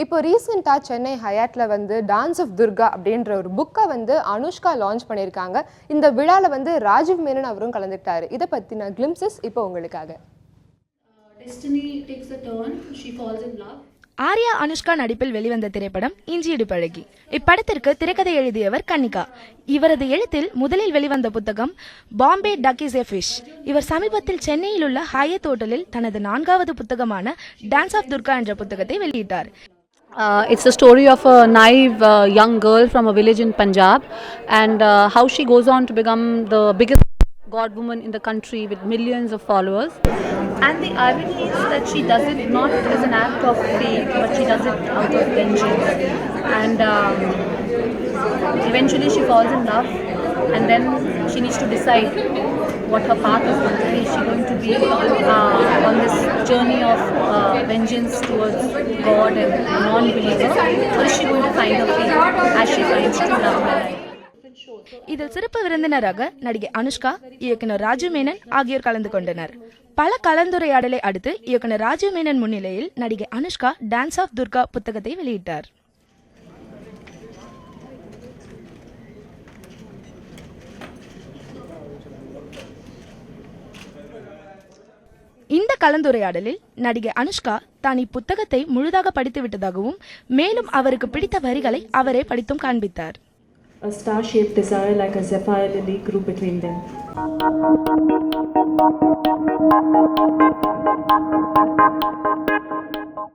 இப்போ ரீசெண்டாக சென்னை ஹயாட்டில் வந்து டான்ஸ் ஆஃப் துர்கா அப்படின்ற ஒரு புக்கை வந்து அனுஷ்கா லான்ச் பண்ணியிருக்காங்க. இந்த விழாவில் வந்து ராஜீவ் மேனன் அவரும் கலந்துக்கிட்டாரு. இதை பற்றின கிளிம்சஸ் இப்போ உங்களுக்காக. ஆர்யா அனுஷ்கா நடிப்பில் வெளிவந்த திரைப்படம் இஞ்சியிடு பழகி. இப்படத்திற்கு திரைக்கதை எழுதியவர் கன்னிகா. இவரது எழுத்தில் முதலில் வெளிவந்த புத்தகம் பாம்பே டக் இஸ் எ ஃபிஷ். இவர் சமீபத்தில் சென்னையில் உள்ள ஹயத் ஹோட்டலில் தனது 4வது புத்தகமான டான்ஸ் ஆஃப் துர்கா என்ற புத்தகத்தை வெளியிட்டார். It's the story of a naive young girl from a village in Punjab and how she goes on to become the biggest god woman in the country with millions of followers. And the irony is that she does it not as an act of faith, but she does it out of vengeance. And eventually she falls in love, and then she needs to decide what her path is going to be. Is she going to be on this journey of vengeance towards God and non-believer, or is she going to find her faith as she finds true love in her life? இதில் சிறப்பு விருந்தினராக நடிகை அனுஷ்கா, இயக்குனர் ராஜீவ் மேனன் ஆகியோர் கலந்து கொண்டனர். பல கலந்துரையாடலை அடுத்து இயக்குனர் ராஜீவ் மேனன் முன்னிலையில் நடிகை அனுஷ்கா டான்ஸ் ஆஃப் துர்கா புத்தகத்தை வெளியிட்டார். இந்த கலந்துரையாடலில் நடிகை அனுஷ்கா தான் இப்புத்தகத்தை முழுதாக படித்து விட்டதாகவும் மேலும் அவருக்கு பிடித்த வரிகளை அவரே படித்தும் காண்பித்தார். A star-shaped desire like a zephyr lily grew between them.